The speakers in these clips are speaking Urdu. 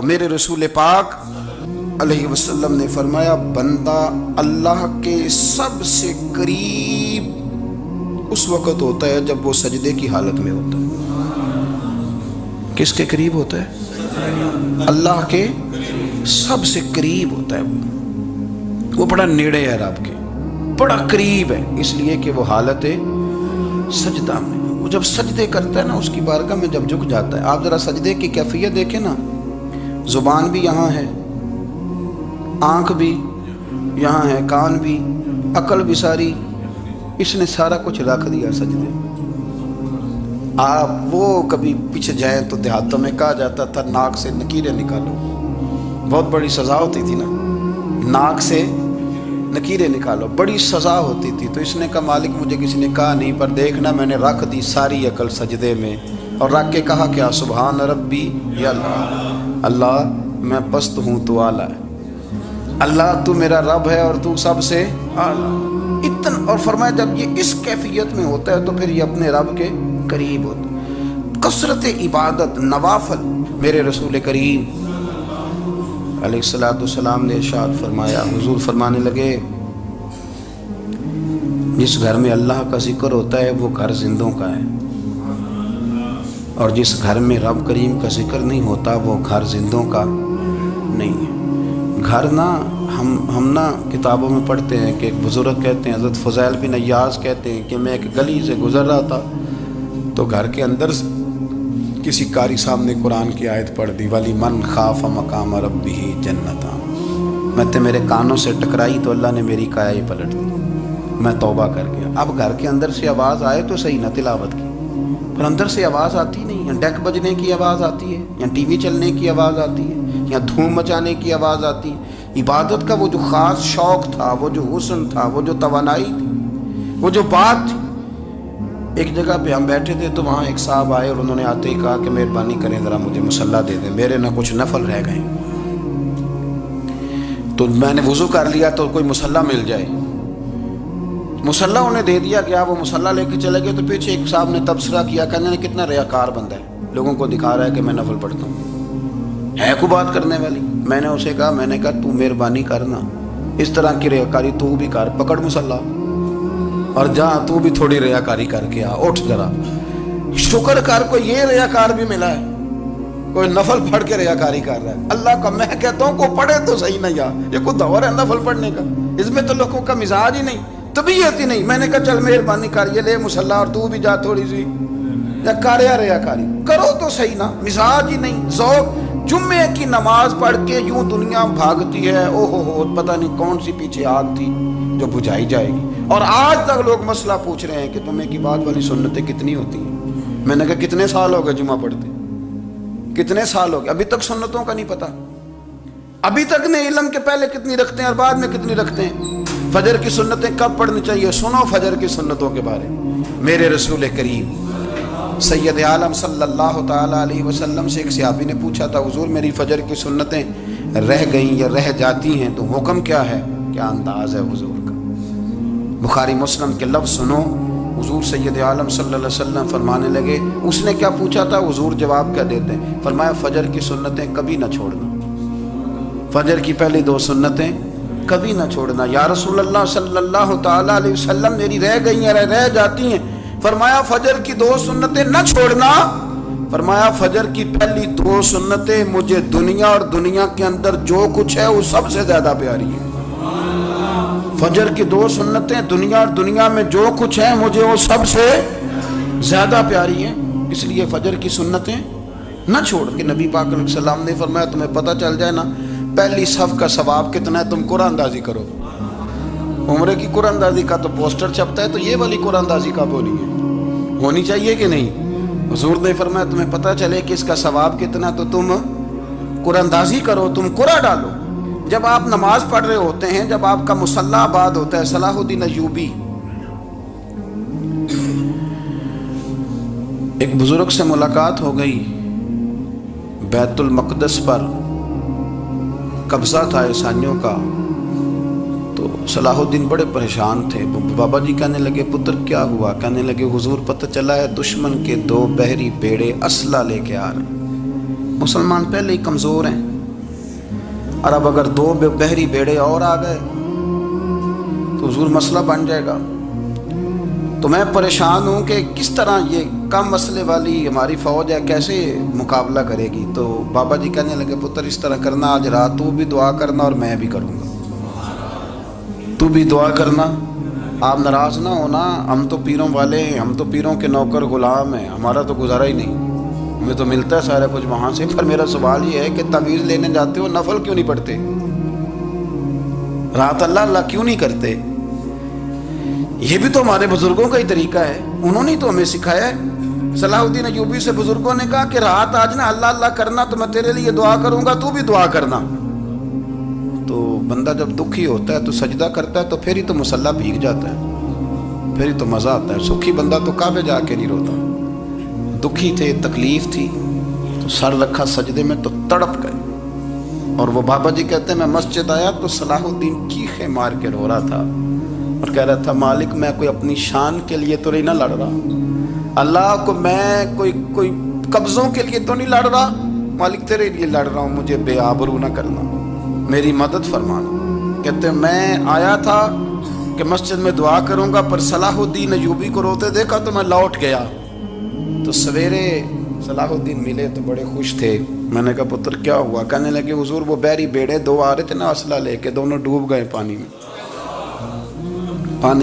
میرے رسول پاک علیہ وسلم نے فرمایا بندہ اللہ کے سب سے قریب اس وقت ہوتا ہے جب وہ سجدے کی حالت میں ہوتا ہے۔ کس کے قریب ہوتا ہے؟ اللہ کے سب سے قریب ہوتا ہے۔ وہ بڑا نیڑے ہے رب کے، بڑا قریب ہے، اس لیے کہ وہ حالت سجدہ میں، وہ جب سجدے کرتا ہے نا اس کی بارگاہ میں جب جھک جاتا ہے۔ آپ ذرا سجدے کی کیفیت دیکھیں نا، زبان بھی یہاں ہے، آنکھ بھی یہاں ہے، کان بھی، عقل بھی ساری، اس نے سارا کچھ رکھ دیا سجدے۔ آپ وہ کبھی پیچھے جائیں تو دیہاتوں میں کہا جاتا تھا ناک سے نکیریں نکالو، بہت بڑی سزا ہوتی تھی نا، ناک سے نکیریں نکالو، بڑی سزا ہوتی تھی۔ تو اس نے کہا مالک مجھے کسی نے کہا نہیں، پر دیکھنا میں نے رکھ دی ساری عقل سجدے میں، اور رکھ کے کہا کیا سبحان ربی یا اللہ، اللہ میں پست ہوں تو اعلیٰ ہے، اللہ تو میرا رب ہے اور تو سب سے اعلیٰ اتنا۔ اور فرمایا جب یہ اس کیفیت میں ہوتا ہے تو پھر یہ اپنے رب کے قریب ہوتا ہے۔ کثرت عبادت، نوافل، میرے رسول کریم علیہ السلام نے ارشاد فرمایا، حضور فرمانے لگے جس گھر میں اللہ کا ذکر ہوتا ہے وہ گھر زندوں کا ہے، اور جس گھر میں رب کریم کا ذکر نہیں ہوتا وہ گھر زندوں کا نہیں ہے۔ گھر نا ہم نا کتابوں میں پڑھتے ہیں کہ ایک بزرگ کہتے ہیں، حضرت فضیل بن عیاض کہتے ہیں کہ میں ایک گلی سے گزر رہا تھا تو گھر کے اندر کسی قاری صاحب نے قرآن کی آیت پڑھ دی، ولی من خاف مقام ربہ جنتا، میں تے میرے کانوں سے ٹکرائی تو اللہ نے میری کایا ہی پلٹ دی، میں توبہ کر گیا۔ اب گھر کے اندر سے آواز آئے تو صحیح نہ تلاوت کی، پر اندر سے آواز آتی نہیں، یا ڈیک بجنے کی آواز آتی ہے، یا ٹی وی چلنے کی آواز آتی ہے، یا دھوم مچانے کی آواز آتی ہے۔ عبادت کا وہ جو خاص شوق تھا، وہ جو حسن تھا، وہ جو توانائی تھی، وہ جو بات تھی۔ ایک جگہ پہ ہم بیٹھے تھے تو وہاں ایک صاحب آئے اور انہوں نے آتے ہی کہا کہ مہربانی کریں ذرا مجھے مصلی دے دیں، میرے نہ کچھ نفل رہ گئے۔ تو میں نے وضو کر لیا تو کوئی مصلی مل جائے، مصلی انہیں دے دیا گیا، وہ مصلی لے کے چلے گئے تو پیچھے ایک صاحب نے تبصرہ کیا، کہنے کتنا ریاکار بندہ ہے، لوگوں کو دکھا رہا ہے کہ میں نفل پڑھتا ہوں، ہے کو بات کرنے والی۔ میں نے اسے کہا، میں نے کہا تو مہربانی کرنا اس طرح کی ریاکاری تو بھی کر، پکڑ مصلی اور جا تو بھی تھوڑی ریاکاری کر کے آ، اٹھ ذرا شکر کر، کوئی یہ ریاکار بھی ملا ہے، کوئی نفل پڑھ کے ریاکاری کر رہا ہے۔ اللہ کا میں کہتا ہوں کو پڑھے تو صحیح نہیں، یہ کوئی دور ہے نفل پڑھنے کا، اس میں تو لوگوں کا مزاج ہی نہیں، طبیعت ہی نہیں۔ میں نے کہا چل مہربانی کر یہ لے مصلی اور تو بھی جا تھوڑی سی یا کر یا ریاکاری کرو تو صحیح نا، مزاج ہی نہیں، ذوق۔ جمعے کی نماز پڑھ کے یوں دنیا بھاگتی ہے، او ہو پتہ نہیں کون سی پیچھے آگ تھی جو بجھائی جائے گی، اور آج تک لوگ مسئلہ پوچھ رہے ہیں کہ جمعے کی بعد والی سنتیں کتنی ہوتی ہیں۔ میں نے کہا کتنے سال ہو گئے جمعہ پڑھتے، کتنے سال ہو گئے، ابھی تک سنتوں کا نہیں پتہ، ابھی تک نے علم کے پہلے کتنی رکھتے ہیں اور بعد میں کتنی رکھتے ہیں۔ فجر کی سنتیں کب پڑھنی چاہیے، سنو فجر کی سنتوں کے بارے میں۔ میرے رسول کریم سید عالم صلی اللہ تعالیٰ علیہ وسلم سے ایک صحابی نے پوچھا تھا، حضور میری فجر کی سنتیں رہ گئیں یا رہ جاتی ہیں تو حکم کیا ہے؟ کیا انداز ہے حضور کا؟ بخاری مسلم کے لفظ سنو، حضور سید عالم صلی اللہ علیہ وسلم فرمانے لگے، اس نے کیا پوچھا تھا، حضور جواب کیا دیتے ہیں؟ فرمایا فجر کی سنتیں کبھی نہ چھوڑنا، فجر کی پہلی 2 سنتیں کبھی نہ چھوڑنا۔ یا رسول اللہ صلی اللہ تعالیٰ علیہ وسلم میری رہ گئی ہیں، رہ جاتی ہیں۔ فرمایا فجر کی 2 سنتیں نہ چھوڑنا، فرمایا فجر کی پہلی 2 سنتیں مجھے دنیا اور دنیا کے اندر جو کچھ ہے وہ سب سے زیادہ پیاری ہے۔ فجر کی 2 سنتیں دنیا اور دنیا میں جو کچھ ہے مجھے وہ سب سے زیادہ پیاری ہیں، اس لیے فجر کی سنتیں نہ چھوڑ کے۔ نبی پاک علیہ السلام نے فرمایا تمہیں پتہ چل جائے نا پہلی صف کا ثواب کتنا ہے، تم قرآن اندازی کرو۔ عمرے کی قرآن اندازی کا تو پوسٹر چھپتا ہے، تو یہ والی قرآن اندازی کب ہونی ہے، ہونی چاہیے کہ نہیں؟ حضور نے فرمایا تمہیں پتہ چلے کہ اس کا ثواب کتنا تو تم قرآن اندازی کرو، تم قرآن ڈالو۔ جب آپ نماز پڑھ رہے ہوتے ہیں، جب آپ کا مصلی آباد ہوتا ہے، صلاح الدین ایوبی ایک بزرگ سے ملاقات ہو گئی، بیت المقدس پر قبضہ تھا عیسائیوں کا، تو صلاح الدین بڑے پریشان تھے۔ بابا جی کہنے لگے پتر کیا ہوا؟ کہنے لگے حضور پتہ چلا ہے دشمن کے 2 بحری بیڑے اسلحہ لے کے آ رہے ہیں، مسلمان پہلے ہی کمزور ہیں، اور اب اگر 2 بحری بیڑے اور آ گئے تو حضور مسئلہ بن جائے گا. تو میں پریشان ہوں کہ کس طرح یہ کم مسئلے والی ہماری فوج ہے کیسے مقابلہ کرے گی. تو بابا جی کہنے لگے پتر اس طرح کرنا، آج رات تو بھی دعا کرنا اور میں بھی کروں گا. تو بھی دعا کرنا، آپ ناراض نہ ہونا. ہم تو پیروں والے ہیں، ہم تو پیروں کے نوکر غلام ہیں، ہمارا تو گزارا ہی نہیں، ہمیں تو ملتا ہے سارا کچھ وہاں سے. پر میرا سوال یہ ہے کہ تعویذ لینے جاتے ہو نفل کیوں نہیں پڑھتے؟ رات اللہ اللہ کیوں نہیں کرتے؟ یہ بھی تو ہمارے بزرگوں کا ہی طریقہ ہے، انہوں نے تو ہمیں سکھایا ہے. صلاح الدین ایوبی سے بزرگوں نے کہا کہ رات آج نا اللہ اللہ کرنا تو میں تیرے لیے دعا کروں گا، تو بھی دعا کرنا. تو بندہ جب دکھی ہوتا ہے تو سجدہ کرتا ہے تو پھر ہی تو مصلی بھیگ جاتا ہے، پھر ہی تو مزہ آتا ہے. سکھی بندہ تو کعبے جا کے نہیں روتا. دکھی تھے، تکلیف تھی تو سر رکھا سجدے میں تو تڑپ گئے. اور وہ بابا جی کہتے ہیں میں مسجد آیا تو صلاح الدین چیخے مار کے رو رہا تھا اور کہہ رہا تھا مالک میں کوئی اپنی شان کے لیے تو نہیں نہ لڑ رہا، اللہ کو میں کوئی قبضوں کے لیے تو نہیں لڑ رہا، مالک تیرے لیے لڑ رہا ہوں، مجھے بے آبرو نہ کرنا، میری مدد فرمانا. کہتے ہیں میں آیا تھا کہ مسجد میں دعا کروں گا، پر صلاح الدین ایوبی کو روتے دیکھا تو میں لوٹ گیا. تو سویرے صلاح الدین ملے تو بڑے خوش تھے. میں نے کہا پتر کیا ہوا؟ کہنے لگے حضور وہ بحری بیڑے 2 آ رہے تھے نا اسلحہ لے کے، دونوں ڈوب گئے پانی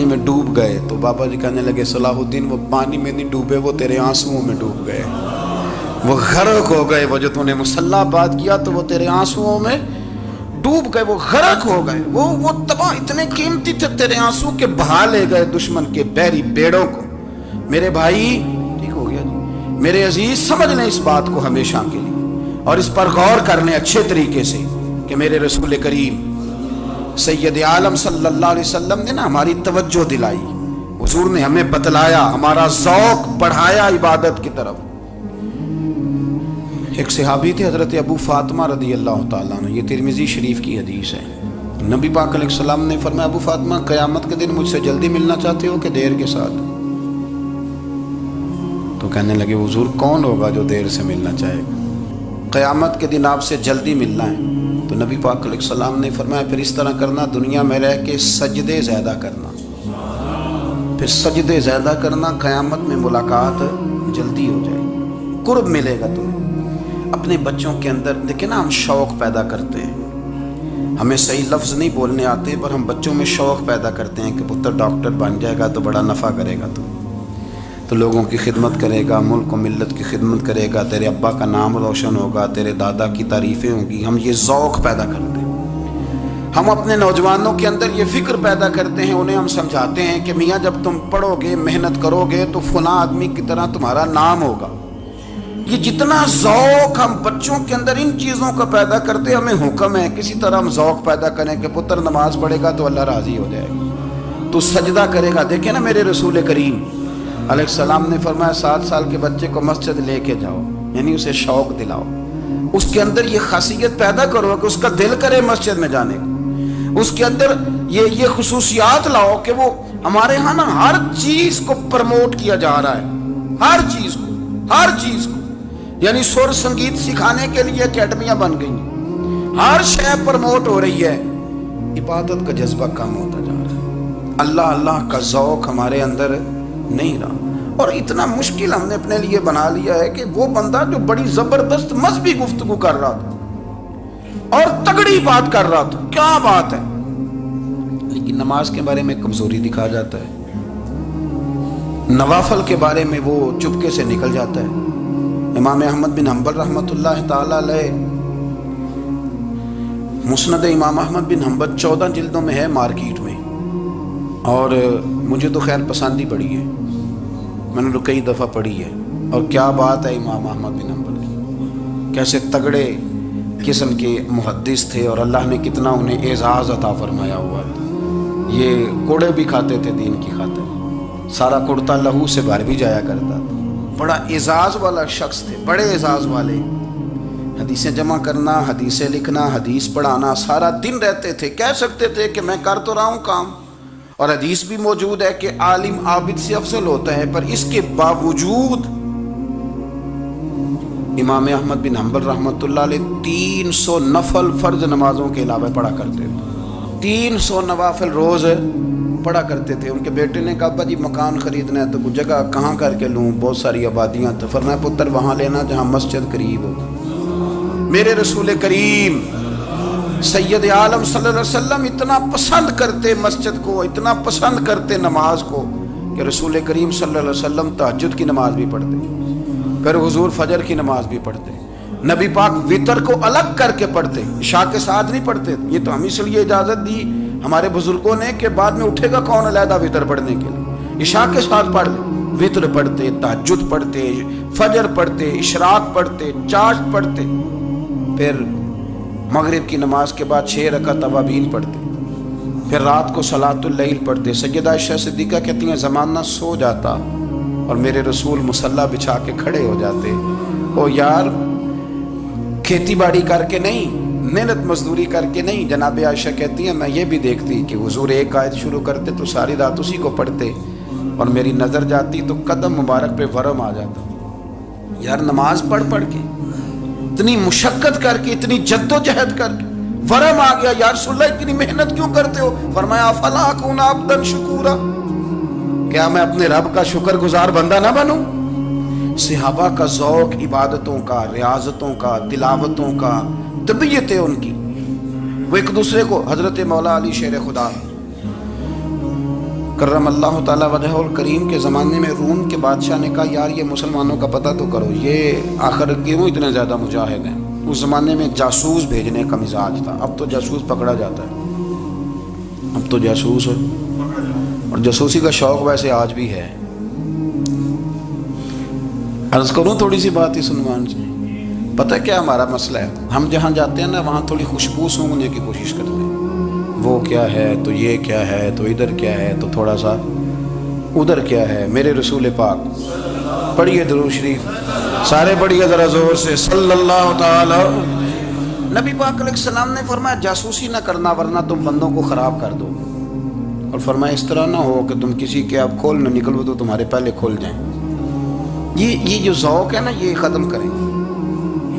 میں ڈوب گئے. تو بابا جی کہنے لگے صلاح الدین وہ پانی میں نہیں ڈوبے، وہ تیرے آنسوؤں میں ڈوب گئے، وہ غرق ہو گئے. وہ جو تو نے مصلی بات کیا تو وہ تیرے آنسوؤں میں ڈوب گئے، وہ غرق ہو گئے، وہ تباہ اتنے قیمتی تھے تیرے آنسو کے بہا لے گئے دشمن کے بحری بیڑوں کو. میرے بھائی ٹھیک ہو گیا جی، میرے عزیز سمجھ لیں اس بات کو ہمیشہ کے لیے اور اس پر غور کر لیں اچھے طریقے سے کہ میرے رسول کریم سید عالم صلی اللہ علیہ وسلم نے نا ہماری توجہ دلائی، حضور نے ہمیں بتلایا، ہمارا ذوق بڑھایا عبادت کی طرف. ایک صحابی تھے حضرت ابو فاطمہ رضی اللہ تعالیٰ عنہ، یہ ترمذی شریف کی حدیث ہے. نبی پاک علیہ السلام نے فرمایا ابو فاطمہ قیامت کے دن مجھ سے جلدی ملنا چاہتے ہو کہ دیر کے ساتھ؟ تو کہنے لگے حضور کون ہوگا جو دیر سے ملنا چاہے گا؟ قیامت کے دن آپ سے جلدی ملنا ہے. تو نبی پاک علیہ السلام نے فرمایا پھر اس طرح کرنا، دنیا میں رہ کے سجدے زیادہ کرنا، پھر سجدے زیادہ کرنا، قیامت میں ملاقات جلدی ہو جائے گی، قرب ملے گا تمہیں. اپنے بچوں کے اندر دیکھیں نا ہم شوق پیدا کرتے ہیں، ہمیں صحیح لفظ نہیں بولنے آتے پر ہم بچوں میں شوق پیدا کرتے ہیں کہ پتر ڈاکٹر بن جائے گا تو بڑا نفع کرے گا، تو لوگوں کی خدمت کرے گا، ملک و ملت کی خدمت کرے گا، تیرے ابا کا نام روشن ہوگا، تیرے دادا کی تعریفیں ہوں گی. ہم یہ ذوق پیدا کرتے ہیں. ہم اپنے نوجوانوں کے اندر یہ فکر پیدا کرتے ہیں، انہیں ہم سمجھاتے ہیں کہ میاں جب تم پڑھو گے محنت کرو گے تو فلاں آدمی کی طرح تمہارا نام ہوگا. یہ جتنا ذوق ہم بچوں کے اندر ان چیزوں کا پیدا کرتے ہیں، ہمیں حکم ہے کسی طرح ہم ذوق پیدا کریں کہ پتر نماز پڑھے گا تو اللہ راضی ہو جائے گا، تو سجدہ کرے گا. دیکھیں نا میرے رسول کریم علیہ السلام نے فرمایا 7 سال کے بچے کو مسجد لے کے جاؤ، یعنی اسے شوق دلاؤ، اس کے اندر یہ خاصیت پیدا کرو کہ اس کا دل کرے مسجد میں جانے کو، اس کے اندر یہ خصوصیات لاؤ کہ وہ ہمارے ہاں نا ہر چیز کو پروموٹ کیا جا رہا ہے، ہر چیز کو یعنی سر سنگیت سکھانے کے لیے اکیڈمیاں بن گئی، ہر شے پروموٹ ہو رہی ہے. عبادت کا جذبہ کم ہوتا جا رہا ہے، اللہ اللہ کا ذوق ہمارے اندر نہیں رہا. اور اتنا مشکل ہم نے اپنے لیے بنا لیا ہے کہ وہ بندہ جو بڑی زبردست مذہبی گفتگو کر رہا تھا اور تگڑی بات کر رہا تھا، کیا بات ہے، لیکن نماز کے بارے میں کمزوری دکھا جاتا ہے، نوافل کے بارے میں وہ چپکے سے نکل جاتا ہے. امام احمد بن حنبل رحمۃ اللہ تعالیٰ علیہ، مسند امام احمد بن حنبل 14 جلدوں میں ہے مارکیٹ میں، اور مجھے تو خیر پسند ہی پڑی ہے، میں نے تو کئی دفعہ پڑھی ہے. اور کیا بات ہے امام احمد بن حنبل کی، کیسے تگڑے قسم کے محدث تھے اور اللہ نے کتنا انہیں اعزاز عطا فرمایا ہوا. یہ کوڑے بھی کھاتے تھے دین کی خاطر، سارا کرتا لہو سے بھر بھی جایا کرتا تھا، بڑا اعزاز والا شخص تھے، بڑے اعزاز والے. حدیثیں جمع کرنا، حدیثیں لکھنا، حدیث پڑھانا، سارا دن رہتے تھے. کہہ سکتے تھے کہ میں کر تو رہا ہوں کام، اور حدیث بھی موجود ہے کہ عالم عابد سے افضل ہوتا ہے، پر اس کے باوجود امام احمد بن حنبل رحمۃ اللہ علیہ 300 نفل فرض نمازوں کے علاوہ پڑھا کرتے تھے، 300 نوافل روز پڑھا کرتے تھے۔ ان کے بیٹے نے کہا ابا جی مکان خریدنا ہے تو وہ جگہ کہاں کر کے لوں، بہت ساری آبادیاں، تو فرمایا پتر وہاں لینا جہاں مسجد قریب ہو۔ میرے رسول کریم سید عالم صلی اللہ علیہ وسلم اتنا پسند کرتے مسجد کو، اتنا پسند کرتے نماز کو کہ رسول کریم صلی اللہ علیہ وسلم تہجد کی نماز بھی پڑھتے، پھر حضور فجر کی نماز بھی پڑھتے، نبی پاک وتر کو الگ کر کے پڑھتے، عشاء کے ساتھ نہیں پڑھتے۔ یہ تو ہم اس لیے اجازت دی ہمارے بزرگوں نے کہ بعد میں اٹھے گا کون علیحدہ وتر پڑھنے کے لیے، عشاء کے ساتھ پڑھ لے۔ وتر پڑھتے، تہجد پڑھتے، فجر پڑھتے، اشراق پڑھتے، چاشت پڑھتے، پھر مغرب کی نماز کے بعد 6 رکعت اوابین پڑھتے، پھر رات کو صلاۃ اللیل پڑھتے۔ سیدہ عائشہ صدیقہ کہتی ہیں زمانہ سو جاتا اور میرے رسول مصلی بچھا کے کھڑے ہو جاتے۔ او یار کھیتی باڑی کر کے نہیں، محنت مزدوری کر کے نہیں، جناب عائشہ کہتی ہیں میں یہ بھی دیکھتی کہ حضور ایک آیت شروع کرتے تو ساری رات اسی کو پڑھتے، اور میری نظر جاتی تو قدم مبارک پہ ورم آ جاتا۔ یار نماز پڑھ پڑھ کے اتنی مشقت کر کے، اتنی جد و جہد کر کے ورم آ گیا، یا رسول اللہ اتنی محنت کیوں کرتے ہو؟ فرمایا افلا اکون عبدا شکورا، کیا میں اپنے رب کا شکر گزار بندہ نہ بنوں؟ صحابہ کا ذوق عبادتوں کا، ریاضتوں کا، تلاوتوں کا، طبیعت ہے ان کی، وہ ایک دوسرے کو، حضرت مولا علی شیر خدا کرم اللہ تعالیٰ وجہہ الکریم کے زمانے میں روم کے بادشاہ نے کہا یار یہ مسلمانوں کا پتہ تو کرو، یہ آخر کیوں اتنے زیادہ مجاہد ہیں؟ اس زمانے میں جاسوس بھیجنے کا مزاج تھا، اب تو جاسوس پکڑا جاتا ہے، اب تو جاسوس ہے، اور جاسوسی کا شوق ویسے آج بھی ہے۔ عرض کروں تھوڑی سی بات اس عنوان سے، پتہ کیا ہمارا مسئلہ ہے؟ ہم جہاں جاتے ہیں نا وہاں تھوڑی خوشبو سونگنے کی کوشش کرتے ہیں، وہ کیا ہے تو یہ کیا ہے تو ادھر کیا ہے تو تھوڑا سا ادھر کیا ہے۔ میرے رسول پاک پڑھیے درود شریف، سارے پڑھیے ذرا زور سے، صلی اللہ تعالی۔ نبی پاک علیہ السلام نے فرمایا جاسوسی نہ کرنا ورنہ تم بندوں کو خراب کر دو، اور فرمایا اس طرح نہ ہو کہ تم کسی کے آپ کھول نہ نکلو تو تمہارے پہلے کھول جائیں۔ یہ جو ذوق ہے نا یہ ختم کریں،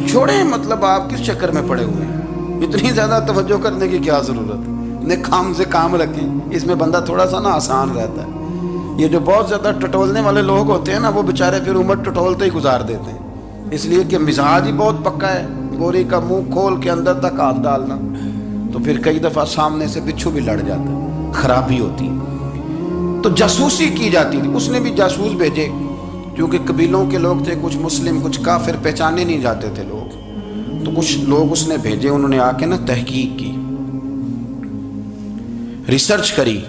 چھوڑیں، مطلب آپ کس چکر میں پڑے ہوئے ہیں، اتنی زیادہ توجہ کرنے کی کیا ضرورت ہے؟ کام سے کام رکھیں، اس میں بندہ تھوڑا سا نا آسان رہتا ہے۔ یہ جو بہت زیادہ ٹٹولنے والے لوگ ہوتے ہیں نا وہ بیچارے پھر عمر ٹٹولتے ہی گزار دیتے ہیں، اس لیے کہ مزاج ہی بہت پکا ہے، گوری کا منہ کھول کے اندر تک ہاتھ ڈالنا، تو پھر کئی دفعہ سامنے سے بچھو بھی لڑ جاتا ہے، خرابی ہوتی ہے۔ تو جاسوسی کی جاتی تھی، اس نے بھی جاسوس بھیجے، کیونکہ قبیلوں کے لوگ تھے، کچھ مسلم کچھ کافر، پہچانے نہیں جاتے تھے لوگ، تو کچھ لوگ اس نے بھیجے، انہوں نے آ کے نا تحقیق کی، ریسرچ کری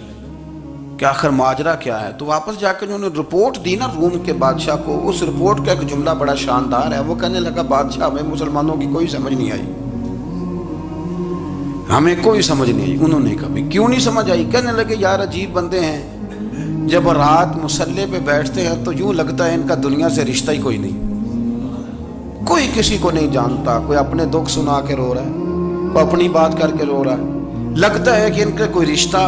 کہ آخر ماجرا کیا ہے، تو واپس جا کے انہوں نے رپورٹ دی نا روم کے بادشاہ کو۔ اس رپورٹ کا ایک جملہ بڑا شاندار ہے، وہ کہنے لگا بادشاہ ہمیں مسلمانوں کی کوئی سمجھ نہیں آئی، ہمیں کوئی سمجھ نہیں آئی۔ انہوں نے کہا کیوں نہیں سمجھ آئی؟ کہنے لگے یار عجیب بندے ہیں، جب رات مصلی پہ بیٹھتے ہیں تو یوں لگتا ہے ان کا دنیا سے رشتہ ہی کوئی نہیں، کوئی کسی کو نہیں جانتا، کوئی اپنے دکھ سنا کے رو رہا ہے، کوئی اپنی بات کر کے رو رہا ہے، لگتا ہے کہ ان کا کوئی رشتہ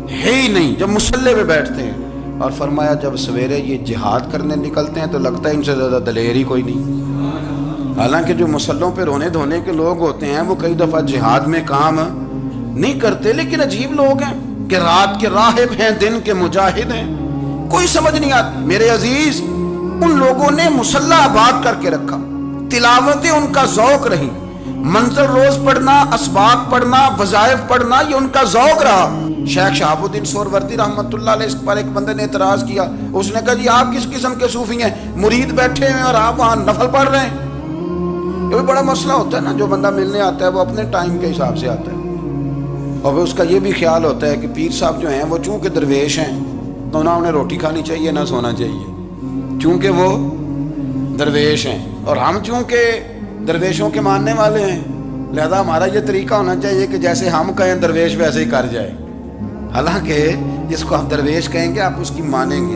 ہے ہی نہیں جب مصلی پہ بیٹھتے ہیں۔ اور فرمایا جب سویرے یہ جہاد کرنے نکلتے ہیں تو لگتا ہے ان سے زیادہ دلیر ہی کوئی نہیں، حالانکہ جو مصلوں پہ رونے دھونے کے لوگ ہوتے ہیں وہ کئی دفعہ جہاد میں کام نہیں کرتے، لیکن عجیب لوگ ہیں کہ رات کے راہب ہیں، دن کے مجاہد ہیں، کوئی سمجھ نہیں آتی۔ میرے عزیز ان لوگوں نے مصلی آباد کر کے رکھا، تلاوتیں ان کا ذوق رہی، منزل روز پڑھنا، اسباق پڑھنا، وظائف پڑھنا، یہ ان کا ذوق رہا۔ شیخ شہاب الدین سہروردی رحمۃ اللہ علیہ اس پر ایک بندے نے اعتراض کیا، اس نے کہا جی آپ کس قسم کے صوفی ہیں، مرید بیٹھے ہیں اور آپ وہاں نفل پڑھ رہے ہیں؟ یہ بھی بڑا مسئلہ ہوتا ہے نا، جو بندہ ملنے آتا ہے وہ اپنے ٹائم کے حساب سے آتا ہے، اور اس کا یہ بھی خیال ہوتا ہے کہ پیر صاحب جو ہیں وہ چونکہ درویش ہیں تو نہ انہیں روٹی کھانی چاہیے نہ سونا چاہیے، چونکہ وہ درویش ہیں، اور ہم چونکہ درویشوں کے ماننے والے ہیں لہذا ہمارا یہ طریقہ ہونا چاہیے کہ جیسے ہم کہیں درویش ویسے ہی کر جائے، حالانکہ جس کو آپ درویش کہیں گے آپ اس کی مانیں گے،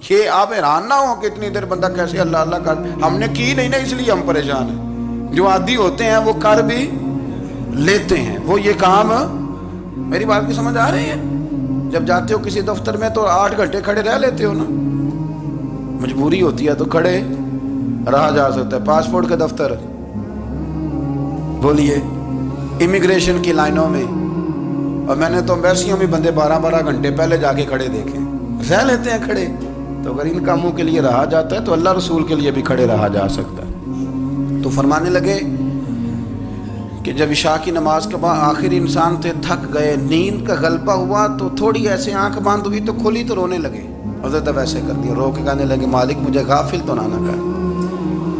یہ آپ حیران نہ ہو کہ اتنی دیر بندہ کیسے اللہ اللہ کر، ہم نے کی نہیں نا اس لیے ہم پریشان ہیں. جو عادی ہوتے ہیں وہ کر بھی لیتے ہیں. وہ یہ کام، میری بات کی سمجھ آ رہی ہے؟ جب جاتے ہو کسی دفتر میں تو 8 گھنٹے کھڑے رہ لیتے ہو نا، مجبوری ہوتی ہے تو کھڑے رہا جا سکتا ہے. پاسپورٹ کے دفتر بولیے، امیگریشن کی لائنوں میں، اور میں نے تو ایمبیسیوں میں بندے 12 گھنٹے پہلے جا کے کھڑے دیکھے، رہ لیتے ہیں کھڑے. تو اگر ان کاموں کے لیے رہا جاتا ہے تو اللہ رسول کے لیے بھی کھڑے رہا جا سکتا ہے. تو فرمانے لگے کہ جب عشاء کی نماز کے بعد آخر انسان تھے، تھک گئے، نیند کا غلبہ ہوا، تو تھوڑی ایسے آنکھ بند ہوئی تو کھلی تو رونے لگے. حضرت ویسے کر دیا، رو کے کہنے لگے مالک مجھے غافل تو نہ کر،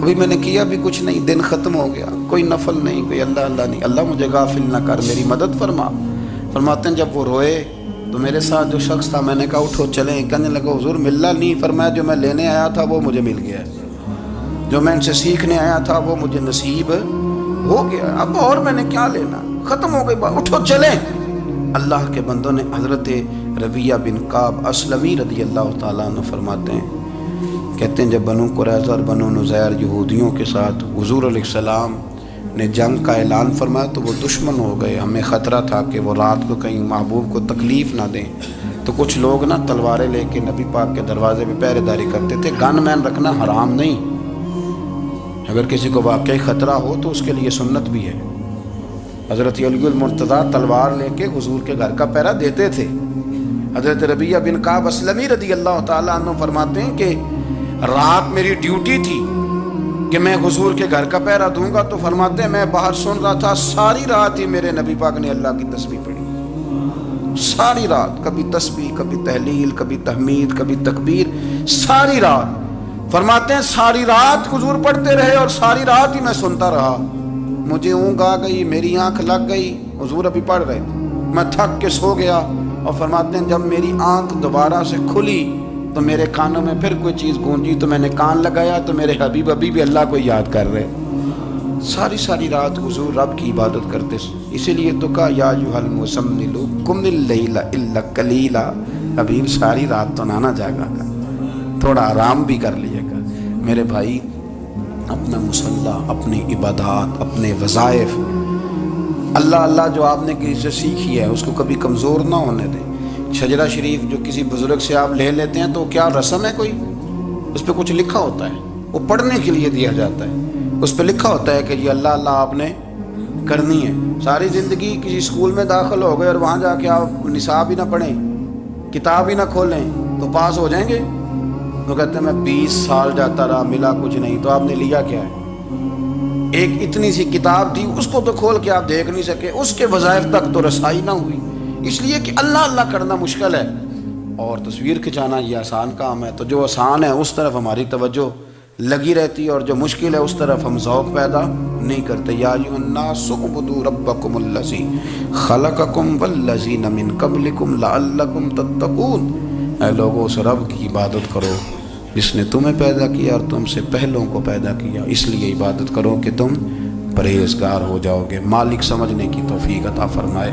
ابھی میں نے کیا بھی کچھ نہیں، دن ختم ہو گیا، کوئی نفل نہیں، کوئی اللہ اللہ نہیں، اللہ مجھے غافل نہ کر، میری مدد فرما. فرماتے ہیں جب وہ روئے تو میرے ساتھ جو شخص تھا، میں نے کہا اٹھو چلیں. کہنے لگا حضور ملنا نہیں. فرمایا جو میں لینے آیا تھا وہ مجھے مل گیا، جو میں ان سے سیکھنے آیا تھا وہ مجھے نصیب ہو گیا، اب اور میں نے کیا لینا، ختم ہو گئی بات، اٹھو چلیں. اللہ کے بندوں نے حضرت ربیہ بن کعب اسلمی رضی اللہ تعالیٰ عنہ فرماتے ہیں، کہتے ہیں جب بنو قریظہ اور بنو نذیر یہودیوں کے ساتھ حضور علیہ السلام نے جنگ کا اعلان فرمایا تو وہ دشمن ہو گئے. ہمیں خطرہ تھا کہ وہ رات کو کہیں محبوب کو تکلیف نہ دیں، تو کچھ لوگ نا تلواریں لے کے نبی پاک کے دروازے پہ پہرے داری کرتے تھے. گن مین رکھنا حرام نہیں، اگر کسی کو واقعی خطرہ ہو تو اس کے لیے سنت بھی ہے. حضرت علی المرتضیٰ تلوار لے کے حضور کے گھر کا پہرا دیتے تھے. حضرت ربیہ بن کعب اسلمی رضی اللہ تعالیٰ عنہ فرماتے ہیں کہ رات میری ڈیوٹی تھی کہ میں حضور کے گھر کا پہرا دوں گا. تو فرماتے ہیں میں باہر سن رہا تھا، ساری رات ہی میرے نبی پاک نے اللہ کی تسبیح پڑھی، ساری رات، کبھی تسبیح، کبھی تحلیل، کبھی تحمید، کبھی تکبیر، ساری رات. فرماتے ہیں ساری رات حضور پڑھتے رہے اور ساری رات ہی میں سنتا رہا. مجھے اونگ آ گئی، میری آنکھ لگ گئی، حضور ابھی پڑھ رہے تھے، میں تھک کے سو گیا. اور فرماتے ہیں جب میری آنکھ دوبارہ سے کھلی تو میرے کانوں میں پھر کوئی چیز گونجی، تو میں نے کان لگایا تو میرے حبیب ابھی بھی اللہ کو یاد کر رہے. ساری رات حضور رب کی عبادت کرتے. اسی لیے تو کہا یا ایھا المزمل قم اللیل الا قلیلا، حبیب ساری رات تو نہ جاگا کر، تھوڑا آرام بھی کر لیا کر. میرے بھائی اپنا مصلح، اپنی عبادات، اپنے وظائف، اللہ اللہ جو آپ نے کسی سے سیکھی ہے اس کو کبھی کمزور نہ ہونے دیں. شجرہ شریف جو کسی بزرگ سے آپ لے لیتے ہیں تو کیا رسم ہے کوئی؟ اس پہ کچھ لکھا ہوتا ہے، وہ پڑھنے کے لیے دیا جاتا ہے. اس پہ لکھا ہوتا ہے کہ یہ اللہ اللہ آپ نے کرنی ہے. ساری زندگی کسی اسکول میں داخل ہو گئے اور وہاں جا کے آپ نصاب ہی نہ پڑھیں، کتاب ہی نہ کھولیں تو پاس ہو جائیں گے؟ وہ کہتے ہیں میں 20 سال جاتا رہا ملا کچھ نہیں. تو آپ نے لیا کیا ہے؟ ایک اتنی سی کتاب تھی، اس کو تو کھول کے آپ دیکھ نہیں سکے، اس کے وظائف تک تو رسائی نہ ہوئی. اس لیے کہ اللہ اللہ کرنا مشکل ہے اور تصویر کھنچانا یہ آسان کام ہے. تو جو آسان ہے اس طرف ہماری توجہ لگی رہتی ہے اور جو مشکل ہے اس طرف ہم ذوق پیدا نہیں کرتے. یا ایھا الناس اعبدوا ربکم الذی خلقکم والذین من قبلکم لعلکم تتقون. اے لوگوں اس رب کی عبادت کرو جس نے تمہیں پیدا کیا اور تم سے پہلوں کو پیدا کیا، اس لیے عبادت کرو کہ تم پرہیزگار ہو جاؤ گے. مالک سمجھنے کی توفیق عطا فرمائے.